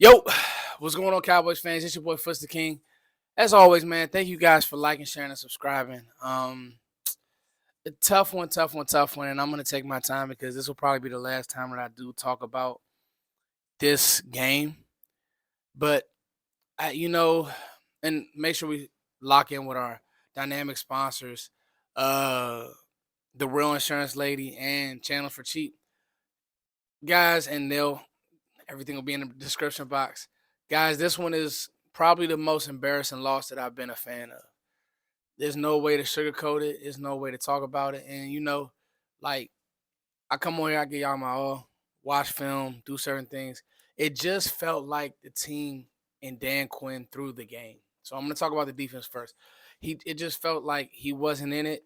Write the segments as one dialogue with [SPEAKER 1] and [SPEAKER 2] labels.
[SPEAKER 1] Yo, what's going on, Cowboys fans? It's your boy Fus the King. As always, man, thank you guys for liking, sharing, and subscribing. A tough one, and I'm gonna take my time because this will probably be the last time that I do talk about this game. But you know, and make sure we lock in with our dynamic sponsors, uh, the Real Insurance Lady and Channels for Cheap guys, and they'll everything will be in the description box. Guys, this one is probably the most embarrassing loss that I've been a fan of. There's no way to sugarcoat it. There's no way to talk about it. And like I come on here, I get y'all my all, watch film, do certain things. It just felt like the team and Dan Quinn threw the game. So I'm gonna talk about the defense first. It just felt like he wasn't in it.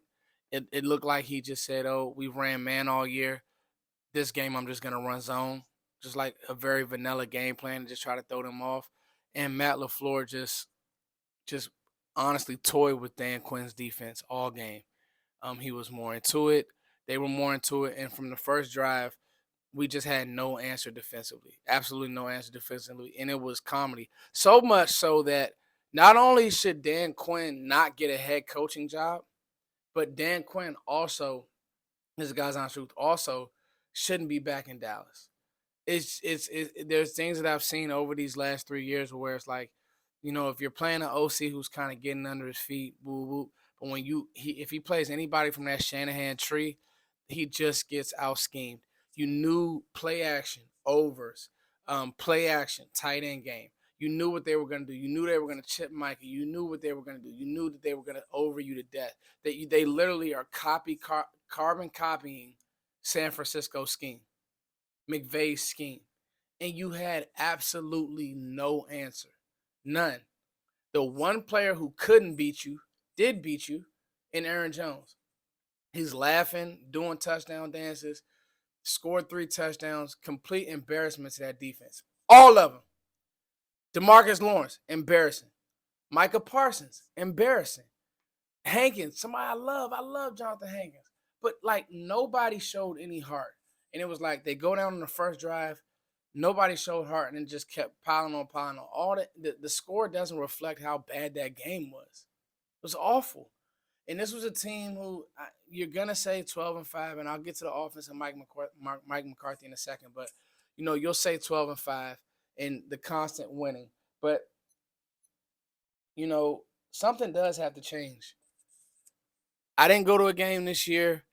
[SPEAKER 1] It looked like he just said, "Oh, we ran man all year. This game I'm just gonna run zone." Just like a very vanilla game plan and just try to throw them off. And Matt LaFleur just honestly toyed with Dan Quinn's defense all game. He was more into it. They were more into it. And from the first drive, we just had no answer defensively. Absolutely no answer defensively. And it was comedy. So much so that not only should Dan Quinn not get a head coaching job, but Dan Quinn also, this is God's honest truth, also shouldn't be back in Dallas. There's things that I've seen over these last 3 years where it's like, if you're playing an OC who's kind of getting under his feet, boo boo. But when if he plays anybody from that Shanahan tree, he just gets out schemed. You knew play action, overs, play action, tight end game. You knew what they were going to do. You knew they were going to chip Micah. You knew what they were going to do. You knew that they were going to over you to death. They literally are carbon copying San Francisco scheme. McVay's scheme, and you had absolutely no answer. None. The one player who couldn't beat you did beat you in Aaron Jones. He's laughing, doing touchdown dances, scored 3 touchdowns, complete embarrassment to that defense. All of them. DeMarcus Lawrence, embarrassing. Micah Parsons, embarrassing. Hankins, somebody I love. I love Jonathan Hankins. But like nobody showed any heart. And it was like they go down on the first drive, nobody showed heart, and then just kept piling on, piling on. All the score doesn't reflect how bad that game was. It was awful. And this was a team who you're gonna say 12-5, and I'll get to the offense and Mike McCarthy in a second. But you'll say 12-5 and the constant winning. But something does have to change. I didn't go to a game this year.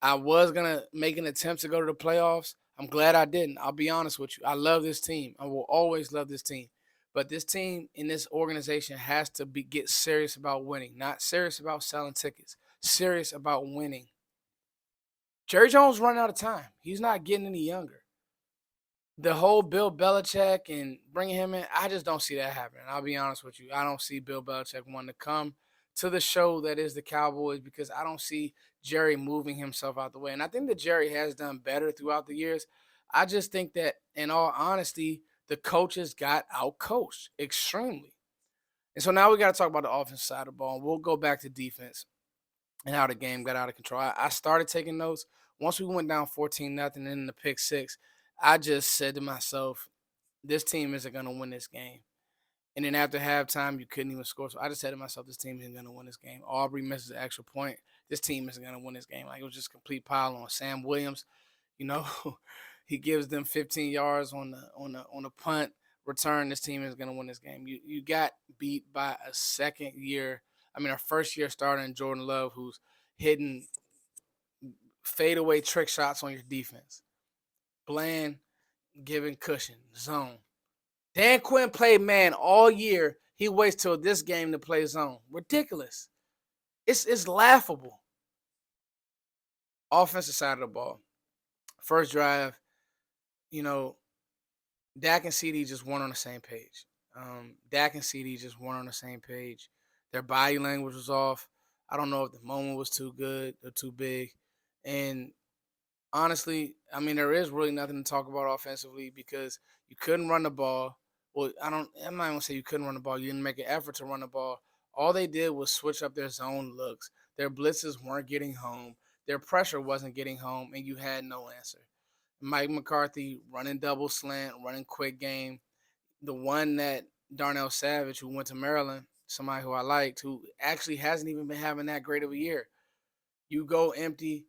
[SPEAKER 1] I was gonna make an attempt to go to the playoffs. I'm glad I didn't. I'll be honest with you. I love this team. I will always love this team. But this team in this organization has to get serious about winning, not serious about selling tickets. Serious about winning. Jerry Jones running out of time. He's not getting any younger. The whole Bill Belichick and bringing him in, I just don't see that happening. I'll be honest with you. I don't see Bill Belichick wanting to come to the show that is the Cowboys because I don't see Jerry moving himself out the way. And I think that Jerry has done better throughout the years. I just think that, in all honesty, the coaches got out-coached extremely. And so now we got to talk about the offensive side of the ball. We'll go back to defense and how the game got out of control. I started taking notes. Once we went down 14-0 in the pick six, I just said to myself, this team isn't going to win this game. And then after halftime, you couldn't even score. So I just said to myself, this team isn't going to win this game. Aubrey misses an extra point. This team isn't going to win this game. Like, it was just complete pile on. Sam Williams, he gives them 15 yards on the punt return. This team is going to win this game. You got beat by a first-year starter in Jordan Love, who's hitting fadeaway trick shots on your defense. Bland giving cushion, zone. Dan Quinn played man all year. He waits till this game to play zone. Ridiculous. It's laughable. Offensive side of the ball. First drive, Dak and CD just weren't on the same page. Their body language was off. I don't know if the moment was too good or too big. And honestly, there is really nothing to talk about offensively because you couldn't run the ball. Well, I'm not even gonna say you couldn't run the ball. You didn't make an effort to run the ball. All they did was switch up their zone looks. Their blitzes weren't getting home. Their pressure wasn't getting home, and you had no answer. Mike McCarthy running double slant, running quick game. The one that Darnell Savage, who went to Maryland, somebody who I liked, who actually hasn't even been having that great of a year. You go empty.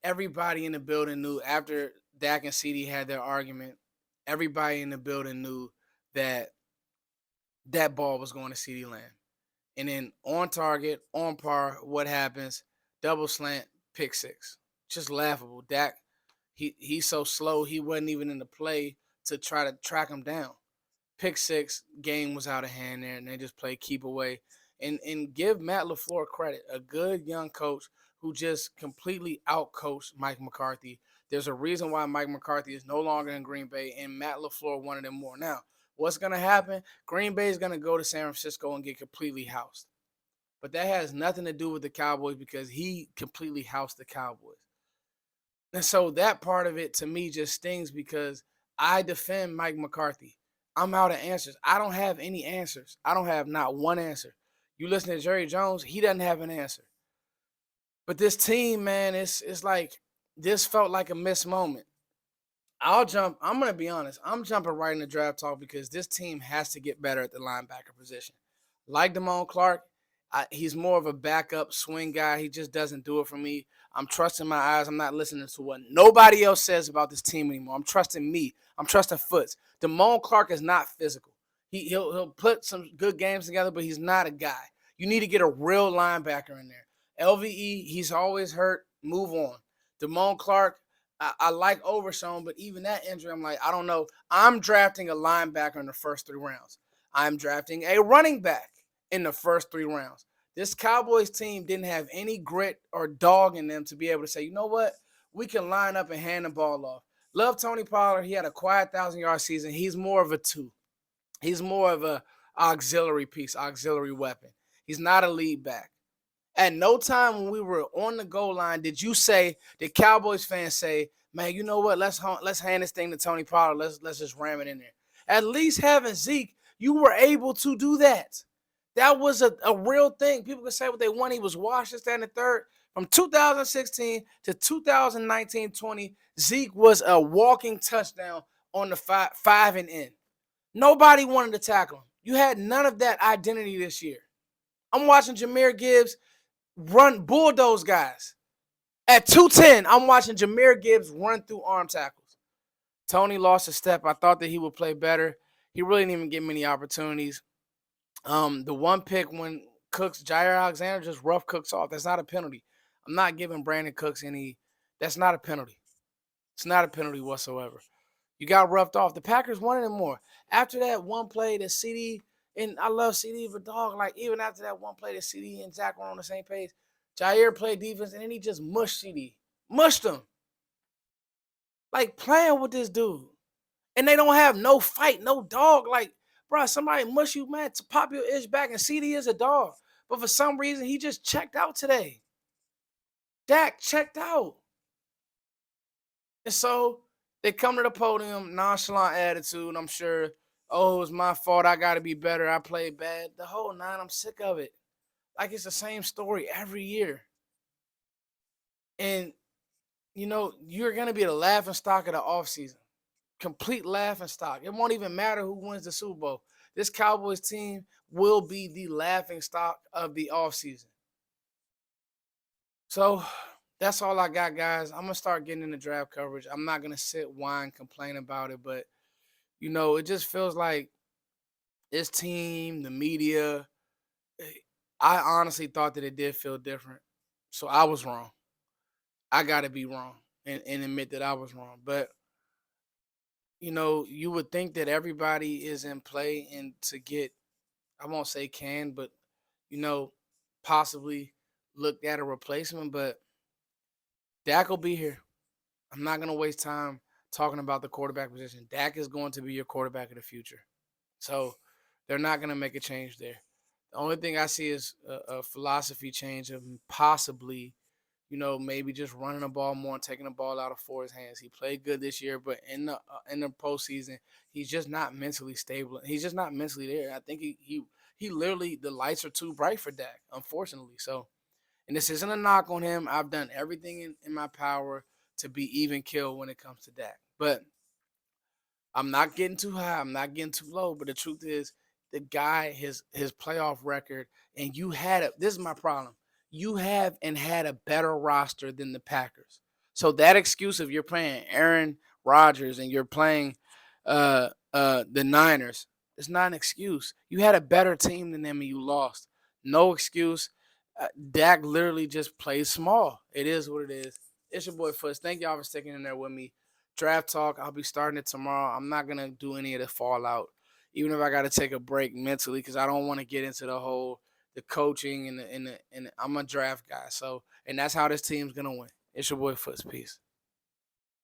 [SPEAKER 1] Everybody in the building knew after Dak and CD had their argument. Everybody in the building knew that that ball was going to CD Lamb. And then on target, on par, what happens? Double slant, pick six. Just laughable. Dak, he's so slow, he wasn't even in the play to try to track him down. Pick six, game was out of hand there, and they just played keep away. And give Matt LaFleur credit, a good young coach who just completely outcoached Mike McCarthy. There's a reason why Mike McCarthy is no longer in Green Bay, and Matt LaFleur wanted him more. Now, what's going to happen? Green Bay is going to go to San Francisco and get completely housed. But that has nothing to do with the Cowboys because he completely housed the Cowboys. And so that part of it to me just stings because I defend Mike McCarthy. I'm out of answers. I don't have any answers. I don't have not one answer. You listen to Jerry Jones, he doesn't have an answer. But this team, man, it's like this felt like a missed moment. I'm gonna be honest. I'm jumping right in the draft talk because this team has to get better at the linebacker position. Like Damone Clark, he's more of a backup swing guy. He just doesn't do it for me. I'm trusting my eyes. I'm not listening to what nobody else says about this team anymore. I'm trusting me. I'm trusting Foots. Damone Clark is not physical. He'll put some good games together, but he's not a guy. You need to get a real linebacker in there. LVE, he's always hurt. Move on. Damone Clark, I like Overshown, but even that injury, I'm like, I don't know. I'm drafting a linebacker in the first 3 rounds. I'm drafting a running back in the first 3 rounds. This Cowboys team didn't have any grit or dog in them to be able to say, you know what? We can line up and hand the ball off. Love Tony Pollard. He had a quiet 1,000-yard season. He's more of a two. He's more of a auxiliary piece, auxiliary weapon. He's not a lead back. At no time when we were on the goal line did you say, the Cowboys fans say, man, you know what? Let's hand this thing to Tony Pollard. Let's just ram it in there. At least having Zeke, you were able to do that. That was a real thing. People can say what they want. He was washed this, that, and the third. From 2016 to 2019-20, Zeke was a walking touchdown on the five and in. Nobody wanted to tackle him. You had none of that identity this year. I'm watching Jahmyr Gibbs run bulldoze guys. At 210, I'm watching Jahmyr Gibbs run through arm tackles. Tony lost a step. I thought that he would play better. He really didn't even get many opportunities. The one pick when Jair Alexander just rough Cooks off. That's not a penalty. I'm not giving Brandon Cooks any. That's not a penalty. It's not a penalty whatsoever. You got roughed off. The Packers wanted him more. After that one play, the CD, and I love CD, but dog, like even after that one play, the CD and Zach were on the same page. Jair played defense, and then he just mushed CD. Mushed him. Like playing with this dude. And they don't have no fight, no dog. Like, bro, somebody mush you, man, to pop your itch back, and CD is a dog. But for some reason, he just checked out today. Dak checked out. And so they come to the podium, nonchalant attitude. I'm sure, oh, it was my fault. I got to be better. I played bad. The whole nine, I'm sick of it. Like it's the same story every year. And, you know, you're going to be the laughing stock of the offseason. Complete laughing stock. It won't even matter who wins the Super Bowl. This Cowboys team will be the laughing stock of the offseason. So that's all I got, guys. I'm going to start getting into draft coverage. I'm not going to sit, whine, complain about it. But, you know, it just feels like this team, the media, I honestly thought that it did feel different. So I was wrong. I got to be wrong and admit that I was wrong. But, you know, you would think that everybody is in play and to get, I won't say can, but, you know, possibly look at a replacement. But Dak will be here. I'm not going to waste time talking about the quarterback position. Dak is going to be your quarterback of the future. So they're not going to make a change there. The only thing I see is a philosophy change of possibly, you know, maybe just running the ball more and taking the ball out of Ford's hands. He played good this year, but in the postseason, he's just not mentally stable. He's just not mentally there. I think he literally, the lights are too bright for Dak, unfortunately. So, and this isn't a knock on him. I've done everything in my power to be even kill when it comes to Dak. But I'm not getting too high. I'm not getting too low. But the truth is, the guy, his playoff record, and you had it. This is my problem. You have and had a better roster than the Packers. So that excuse of you're playing Aaron Rodgers and you're playing the Niners, it's not an excuse. You had a better team than them and you lost. No excuse. Dak literally just plays small. It is what it is. It's your boy Foots. Thank y'all for sticking in there with me. Draft talk, I'll be starting it tomorrow. I'm not gonna do any of the fallout, even if I got to take a break mentally, because I don't want to get into the coaching and I'm a draft guy. So, and that's how this team's gonna win. It's your boy Foots. Peace.